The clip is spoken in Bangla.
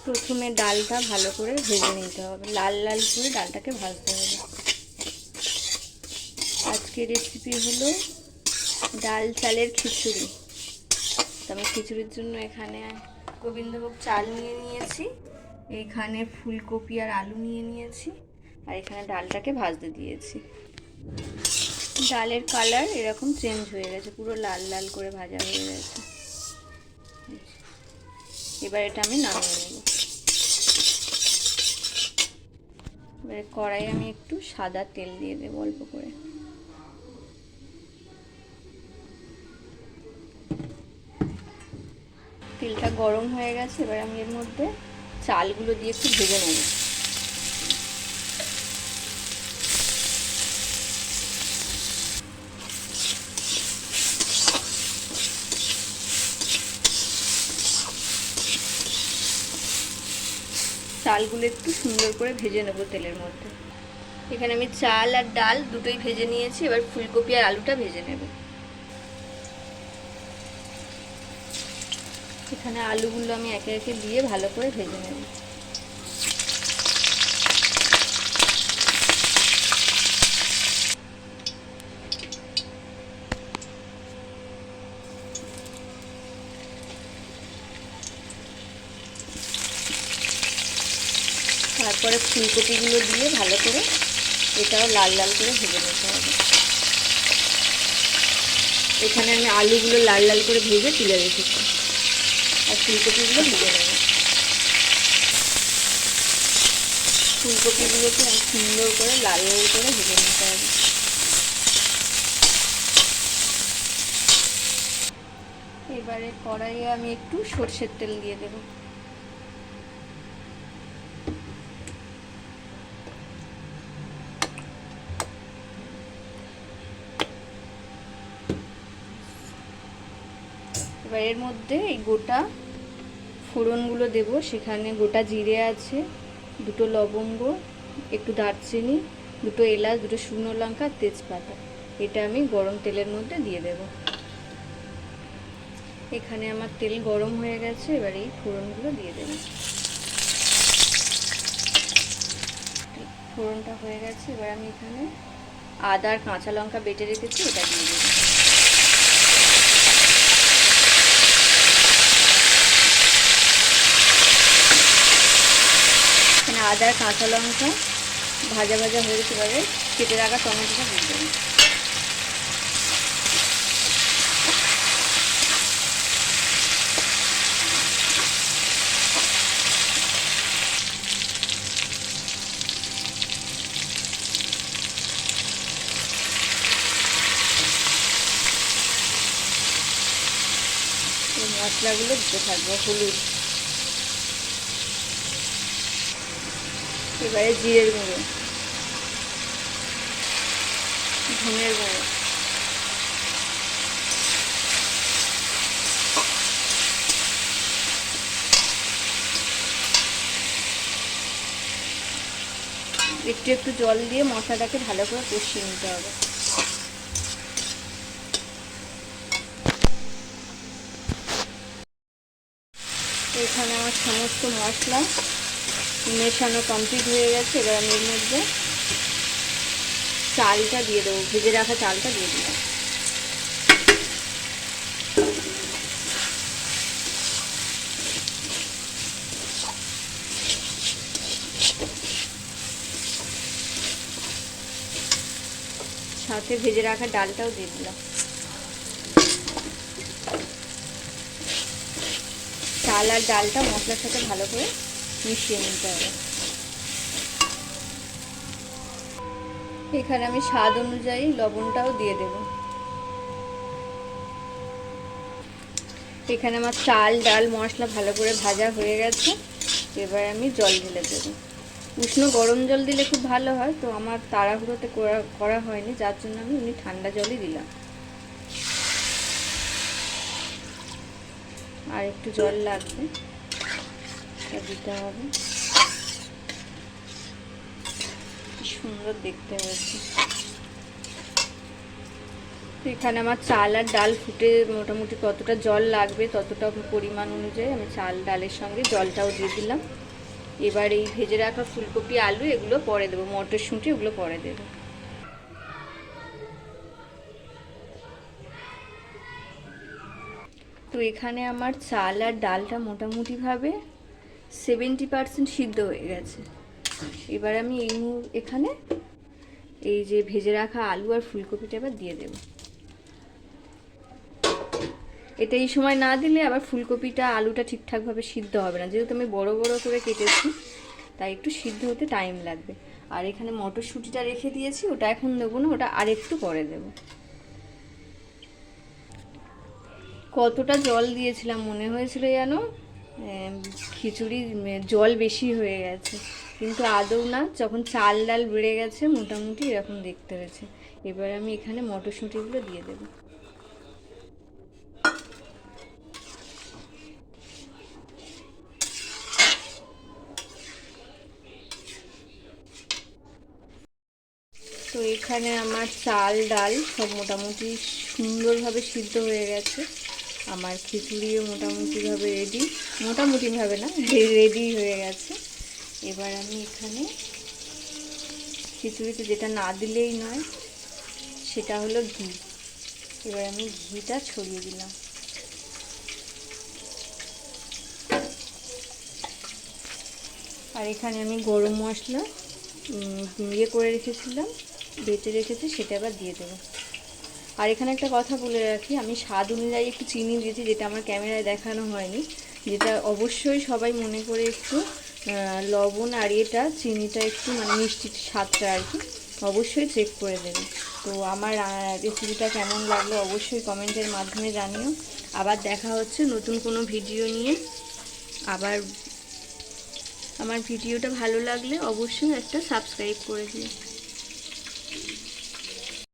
প্রথমে ডালটা ভালো করে ভেজে নিতে হবে, লাল লাল করে ডালটাকে ভাজতে হবে। আজকের রেসিপি হলো ডাল চালের খিচুড়ি। তো আমি খিচুড়ির জন্য এখানে গোবিন্দভোগ চাল নিয়ে নিয়েছি, এখানে ফুলকপি আর আলু নিয়ে নিয়েছি, আর এখানে ডালটাকে ভাজতে দিয়েছি। ডালের কালার এরকম চেঞ্জ হয়ে গেছে, পুরো লাল লাল করে ভাজা হয়ে গেছে। এবার এটা আমি নামিয়ে নেব। এবারে কড়াইয়ে আমি একটু সাদা তেল দিয়ে দেবো অল্প করে। তেলটা গরম হয়ে গেছে, এবার আমি এর মধ্যে চালগুলো দিয়ে একটু ভেজে নেব। চালগুলো একটু সুন্দর করে ভেজে নেব তেলের মধ্যে। এখানে আমি চাল আর ডাল দুটোই ভেজে নিয়েছি, এবার ফুলকপি আর আলুটা ভেজে নেব। এখানে আলুগুলো আমি একে একে দিয়ে ভালো করে ভেজে নেব। তারপরে ফুলকপিগুলো দিয়ে ভালো করে এটাও লাল লাল করে ভেজে নিতে হবে। এখানে আমি আলুগুলো লাল লাল করে ভেজে তুলে রেখেছি, আর ফুলকপিগুলো ভেজে নেব। ফুলকপিগুলোকে সুন্দর করে লাল লাল করে ভেজে নিতে হবে। এবারে কড়াইয়ে আমি একটু সরষের তেল দিয়ে দেব। এবার এর মধ্যে এই গোটা ফোড়নগুলো দেব। সেখানে গোটা জিরে আছে, দুটো লবঙ্গ, একটু দারচিনি, দুটো এলাচ, দুটো শুকনো লঙ্কা, তেজপাতা। এটা আমি গরম তেলের মধ্যে দিয়ে দেব। এখানে আমার তেল গরম হয়ে গেছে, এবার এই ফোড়নগুলো দিয়ে দেব। ফোড়নটা হয়ে গেছে, এবার আমি এখানে আদা আর কাঁচা লঙ্কা বেটে রেখেছি, এটা দিয়ে দেব। এখানে আদা আর কাঁচা লঙ্কা ভাজা ভাজা হয়ে গেছে, এবারে কেটে রাখা টমেটোটা দিয়ে দেব। মশলাগুলো দিতে থাকবো। হলুদ, এবারে জিরের গুঁড়ো, ধনের গুঁড়ো, একটু একটু জল দিয়ে মশলাটাকে ভালো করে কষিয়ে নিতে হবে। এখানে আমার সমস্ত মশলা মেশানো কমপ্লিট হয়ে গেছে, এবার আমি এর মধ্যে চালটা দিয়ে দেবো, ভেজে রাখা চালটা দিয়ে দেবো। সাথে ভেজে রাখা ডালটাও দিয়ে দিলাম। চাল আর ডালটা মশলার সাথে ভালো করে মিশিয়ে নিতে হবে। এখানে আমি স্বাদ অনুযায়ী লবণটাও দিয়ে দেব। এখানে আমার চাল ডাল মশলা ভালো করে ভাজা হয়ে গেছে, এবার আমি জল ঢেলে দেবো। উষ্ণ গরম জল দিলে খুব ভালো হয়, তো আমার তাড়াহুড়োতে করা হয়নি, যার জন্য আমি এমনি ঠান্ডা জলই দিলাম। আর একটু জল লাগবে, দিতে হবে। সুন্দর দেখতে হয়েছে। এখানে আমার চাল আর ডাল ফুটে মোটামুটি কতটা জল লাগবে ততটা পরিমাণ অনুযায়ী আমি চাল ডালের সঙ্গে জলটাও দিয়ে দিলাম। এবার এই ভেজে রাখা ফুলকপি আলু এগুলো পরে দেবো, মটরশুঁটি এগুলো পরে দেবো। তো এখানে আমার চাল আর ডালটা মোটামুটিভাবে 70% সিদ্ধ হয়ে গেছে। এবার আমি এখানে এই যে ভেজে রাখা আলু আর ফুলকপিটা এবার দিয়ে দেবো। এটা এই সময় না দিলে আবার ফুলকপিটা আলুটা ঠিকঠাকভাবে সিদ্ধ হবে না, যেহেতু আমি বড় বড় করে কেটেছি তাই একটু সিদ্ধ হতে টাইম লাগবে। আর এখানে মটরশুঁটিটা রেখে দিয়েছি, ওটা এখন দেবো না, ওটা আরেকটু পরে দেবো। কতটা জল দিয়েছিলাম মনে হয়েছিল যেন খিচুড়ি জল বেশি হয়ে গেছে, কিন্তু আদৌ না। যখন চাল ডাল বেড়ে গেছে মোটামুটি এরকম দেখতে হয়েছে। এবার আমি এখানে মটরশুঁটিগুলো দিয়ে দেবো। তো এখানে আমার চাল ডাল সব মোটামুটি সুন্দরভাবে সিদ্ধ হয়ে গেছে। আমার খিচুড়িও মোটামুটিভাবে মোটামুটিভাবে না, রেডি হয়ে গেছে। এবার আমি এখানে খিচুড়িতে যেটা না দিলেই নয় সেটা হলো ঘি। এবার আমি ঘিটা ছড়িয়ে দিলাম। আর এখানে আমি গরম মশলা করে রেখেছিলাম, বেটে রেখেছি, সেটা আবার দিয়ে দেবো। আর এখানে একটা কথা বলে রাখি, আমি স্বাদ অনুযায়ী একটু চিনি দিয়েছি, যেটা আমার ক্যামেরায় দেখানো হয়নি, যেটা অবশ্যই সবাই মনে করে একটু লবণ আর এটা চিনিটা একটু মিষ্টির স্বাদটা আর কি অবশ্যই চেক করে দেবে। তো আমার রেসিপিটা কেমন লাগলো অবশ্যই কমেন্টের মাধ্যমে জানিও। আবার দেখা হচ্ছে নতুন কোনো ভিডিও নিয়ে। আবার আমার ভিডিওটা ভালো লাগলে অবশ্যই একটা সাবস্ক্রাইব করে দিও।